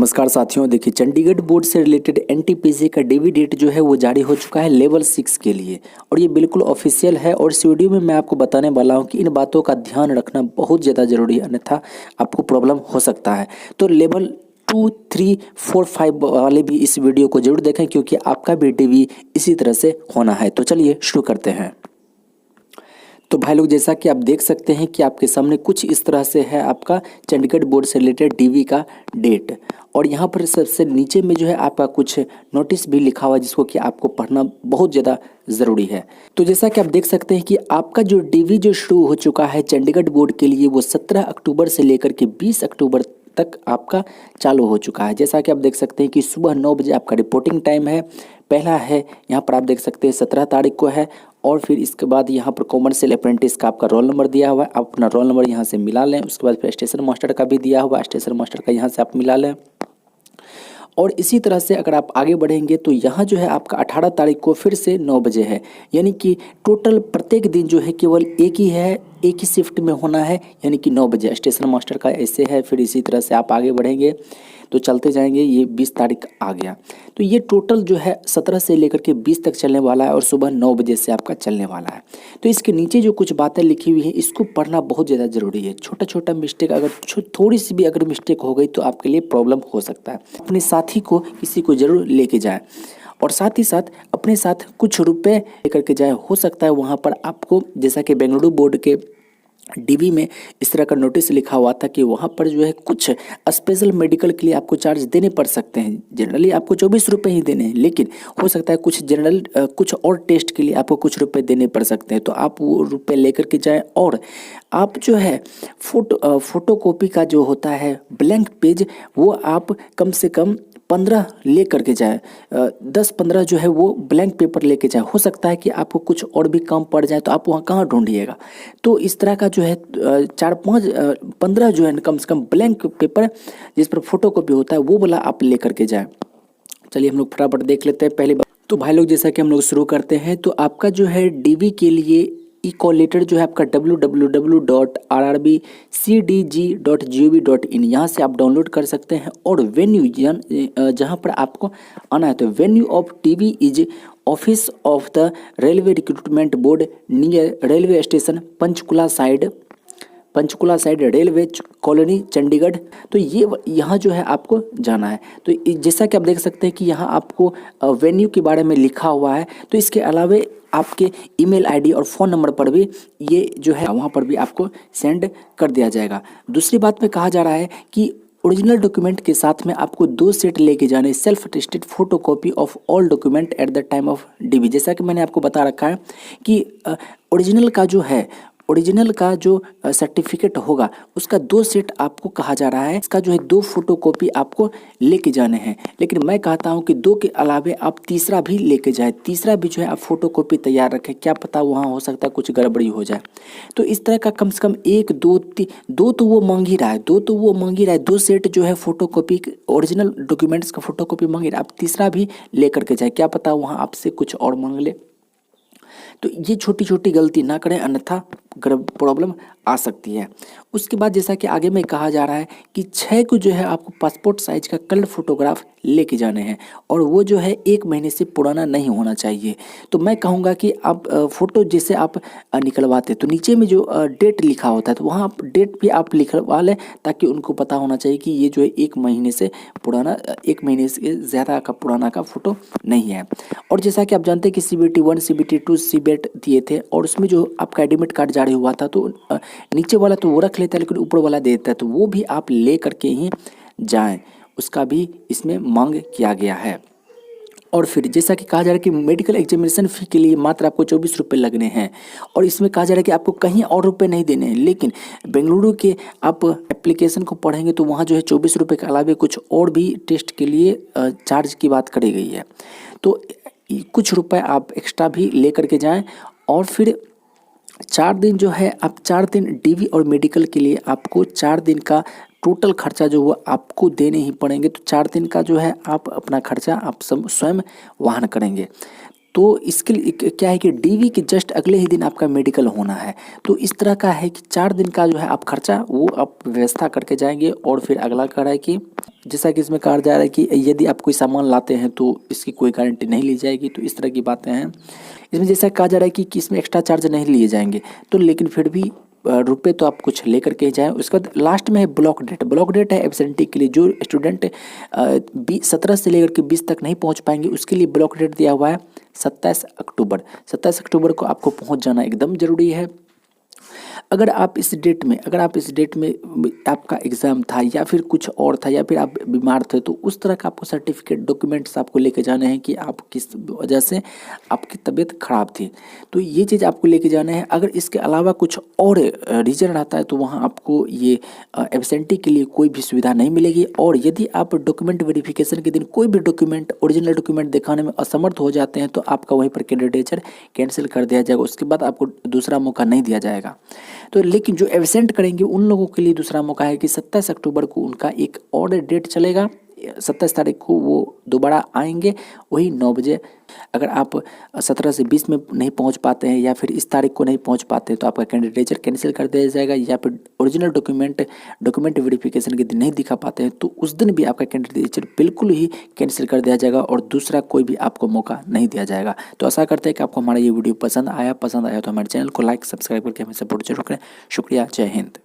नमस्कार साथियों, देखिए चंडीगढ़ बोर्ड से रिलेटेड एनटीपीसी का डीवी डेट जो है वो जारी हो चुका है लेवल 6 के लिए और ये बिल्कुल ऑफिशियल है। और इस वीडियो में मैं आपको बताने वाला हूँ कि इन बातों का ध्यान रखना बहुत ज़्यादा ज़रूरी है, अन्यथा आपको प्रॉब्लम हो सकता है। तो लेवल 2, 3, 4, 5 वाले भी इस वीडियो को जरूर देखें क्योंकि आपका भी डीवी इसी तरह से होना है। तो चलिए शुरू करते हैं। तो भाई लोग, जैसा कि आप देख सकते हैं कि आपके सामने कुछ इस तरह से है आपका चंडीगढ़ बोर्ड से रिलेटेड डीवी का डेट। और यहाँ पर सबसे नीचे में जो है आपका कुछ नोटिस भी लिखा हुआ है जिसको कि आपको पढ़ना बहुत ज़्यादा ज़रूरी है। तो जैसा कि आप देख सकते हैं कि आपका जो डीवी जो शुरू हो चुका है चंडीगढ़ बोर्ड के लिए वो 17 अक्टूबर से लेकर के 20 अक्टूबर तक आपका चालू हो चुका है। जैसा कि आप देख सकते हैं कि सुबह 9 बजे आपका रिपोर्टिंग टाइम है। पहला है यहाँ पर आप देख सकते हैं 17 तारीख को है। और फिर इसके बाद यहाँ पर कॉमर्शियल अप्रेंटिस का आपका रोल नंबर दिया हुआ है, आप अपना रोल नंबर यहाँ से मिला लें। उसके बाद फिर स्टेशन मास्टर का भी दिया हुआ है, स्टेशन मास्टर का यहाँ से आप मिला लें। और इसी तरह से अगर आप आगे बढ़ेंगे तो यहाँ जो है आपका 18 तारीख को फिर से 9 बजे है, यानी कि टोटल प्रत्येक दिन जो है केवल एक ही है, एक ही शिफ्ट में होना है, यानी कि 9 बजे स्टेशन मास्टर का ऐसे है। फिर इसी तरह से आप आगे बढ़ेंगे तो चलते जाएंगे, ये 20 तारीख आ गया। तो ये टोटल जो है 17 से लेकर के 20 तक चलने वाला है और सुबह 9 बजे से आपका चलने वाला है। तो इसके नीचे जो कुछ बातें लिखी हुई है इसको पढ़ना बहुत ज़्यादा ज़रूरी है। छोटा छोटा मिस्टेक अगर थोड़ी सी भी अगर मिस्टेक हो गई तो आपके लिए प्रॉब्लम हो सकता है। अपने साथी को किसी को ज़रूर लेके जाएं और साथ ही साथ अपने साथ कुछ रुपए लेकर के जाए। हो सकता है वहाँ पर आपको, जैसा कि बेंगलुरु बोर्ड के डीवी में इस तरह का नोटिस लिखा हुआ था कि वहाँ पर जो है कुछ स्पेशल मेडिकल के लिए आपको चार्ज देने पड़ सकते हैं। जनरली आपको 24 रुपये ही देने हैं, लेकिन हो सकता है कुछ जनरल कुछ और टेस्ट के लिए आपको कुछ रुपए देने पड़ सकते हैं। तो आप वो रुपए लेकर के जाएं और आप जो है फोटोकॉपी का जो होता है ब्लैंक पेज वो आप कम से कम 15 ले करके जाए, 10-15 जो है वो ब्लैंक पेपर लेके जाए। हो सकता है कि आपको कुछ और भी काम पड़ जाए तो आप वहाँ कहाँ ढूंढिएगा। तो इस तरह का जो है 4-5-15 जो है कम से कम ब्लैंक पेपर जिस पर फोटोकॉपी होता है वो वाला आप ले करके जाए। चलिए हम लोग फटाफट देख लेते हैं पहली बार। तो भाई लोग, जैसा कि हम लोग शुरू करते हैं तो आपका जो है डीवी के लिए ई कॉल लेटर जो है आपका www.rrbcdg.gov.in यहाँ से आप डाउनलोड कर सकते हैं। और वेन्यू जहाँ पर आपको आना है तो venue of TV is office of the railway recruitment board near railway station Panchkula side railway colony Chandigarh. तो ये यहाँ जो है आपको जाना है। तो जैसा कि आप देख सकते हैं कि यहाँ आपको वेन्यू के बारे में लिखा हुआ है। तो इसके अलावा आपके ईमेल आईडी और फ़ोन नंबर पर भी ये जो है वहाँ पर भी आपको सेंड कर दिया जाएगा। दूसरी बात में कहा जा रहा है कि ओरिजिनल डॉक्यूमेंट के साथ में आपको 2 सेट लेके जाने, self attested photo copy of all document at the time of DV. जैसा कि मैंने आपको बता रखा है कि ओरिजिनल का जो सर्टिफिकेट होगा उसका 2 सेट आपको कहा जा रहा है। इसका जो है 2 फोटोकॉपी आपको लेके जाने हैं, लेकिन मैं कहता हूं कि 2 के अलावे आप तीसरा भी लेके जाए। तीसरा भी जो है आप फोटोकॉपी तैयार रखें, क्या पता वहां हो सकता है कुछ गड़बड़ी हो जाए। तो इस तरह का कम से कम 1, 2, 3, 2 तो वो मांग ही रहा है, 2 सेट जो है फोटोकॉपी ओरिजिनल डॉक्यूमेंट्स का फोटोकॉपी मांग ही रहा है। आप तीसरा भी लेकर के जाए, क्या पता वहाँ आपसे कुछ और मांग ले। तो ये छोटी छोटी गलती ना करें, अन्यथा प्रॉब्लम आ सकती है। उसके बाद जैसा कि आगे में कहा जा रहा है कि 6 को जो है आपको पासपोर्ट साइज का कलर फोटोग्राफ लेके जाने हैं और वो जो है 1 महीने से पुराना नहीं होना चाहिए। तो मैं कहूँगा कि आप फ़ोटो जैसे आप निकलवाते तो नीचे में जो डेट लिखा होता है तो वहाँ डेट भी आप लिखवा लें, ताकि उनको पता होना चाहिए कि ये जो है 1 महीने से पुराना, 1 महीने से ज़्यादा का पुराना का फ़ोटो नहीं है। और जैसा कि आप जानते हैं कि CBT 1, CBT 2 CBET दिए थे और उसमें जो आपका एडमिट कार्ड जारी हुआ था तो नीचे वाला तो वो रख लेता है लेकिन ऊपर वाला दे देता है, तो वो भी आप ले करके ही जाएं, उसका भी इसमें मांग किया गया है। और फिर जैसा कि कहा जा रहा है कि मेडिकल एग्जामिनेशन फ़ी के लिए मात्र आपको 24 रुपये लगने हैं और इसमें कहा जा रहा है कि आपको कहीं और रुपये नहीं देने हैं। लेकिन बेंगलुरु के आप एप्लीकेशन को पढ़ेंगे तो वहाँ जो है 24 रुपये के अलावे कुछ और भी टेस्ट के लिए चार्ज की बात करी गई है। तो कुछ रुपए आप एक्स्ट्रा भी ले करके जाएँ। और फिर 4 दिन जो है आप 4 दिन डीवी और मेडिकल के लिए आपको 4 दिन का टोटल खर्चा जो वो आपको देने ही पड़ेंगे। तो 4 दिन का जो है आप अपना खर्चा आप स्वयं वहन करेंगे। तो इसके लिए क्या है कि डीवी के जस्ट अगले ही दिन आपका मेडिकल होना है। तो इस तरह का है कि 4 दिन का जो है आप खर्चा वो आप व्यवस्था करके जाएंगे। और फिर अगला कह रहा है कि जैसा कि इसमें कहा जा रहा है कि यदि आप कोई सामान लाते हैं तो इसकी कोई गारंटी नहीं ली जाएगी, तो इस तरह की बातें हैं। इसमें जैसा कहा जा रहा है कि इसमें एक्स्ट्रा चार्ज नहीं लिए जाएंगे, तो लेकिन फिर भी रुपए तो आप कुछ लेकर के जाएँ। उसके बाद लास्ट में है ब्लॉक डेट। ब्लॉक डेट है एब्सेंटी के लिए, जो स्टूडेंट 17 से लेकर के 20 तक नहीं पहुंच पाएंगे उसके लिए ब्लॉक डेट दिया हुआ है 27 अक्टूबर। 27 अक्टूबर को आपको पहुंच जाना एकदम ज़रूरी है। अगर आप इस डेट में आपका एग्ज़ाम था या फिर कुछ और था या फिर आप बीमार थे, तो उस तरह का आपको सर्टिफिकेट डॉक्यूमेंट्स आपको लेके जाने हैं कि आप किस वजह से आपकी तबीयत ख़राब थी, तो ये चीज़ आपको लेके जाना है। अगर इसके अलावा कुछ और रीज़न रहता है तो वहाँ आपको ये एब्सेंटी के लिए कोई भी सुविधा नहीं मिलेगी। और यदि आप डॉक्यूमेंट वेरिफिकेशन के दिन कोई भी डॉक्यूमेंट ओरिजिनल डॉक्यूमेंट दिखाने में असमर्थ हो जाते हैं तो आपका वहीं पर कैंडिडेचर कैंसिल कर दिया जाएगा, उसके बाद आपको दूसरा मौका नहीं दिया जाएगा। तो लेकिन जो एब्सेंट करेंगे उन लोगों के लिए दूसरा मौका है कि 27 अक्टूबर को उनका एक और डेट चलेगा। 27 तारीख को वो दोबारा आएंगे वही 9 बजे। अगर आप 17 से 20 में नहीं पहुंच पाते हैं या फिर इस तारीख को नहीं पहुंच पाते हैं तो आपका कैंडिडेचर कैंसिल कर दिया जाएगा, या फिर ओरिजिनल डॉक्यूमेंट वेरिफिकेशन के दिन नहीं दिखा पाते हैं तो उस दिन भी आपका कैंडिडेचर बिल्कुल ही कैंसिल कर दिया जाएगा और दूसरा कोई भी आपको मौका नहीं दिया जाएगा। तो आशा करते हैं कि आपको हमारा ये वीडियो पसंद आया तो हमारे चैनल को लाइक सब्सक्राइब करके हमें सपोर्ट जरूर करें। शुक्रिया, जय हिंद।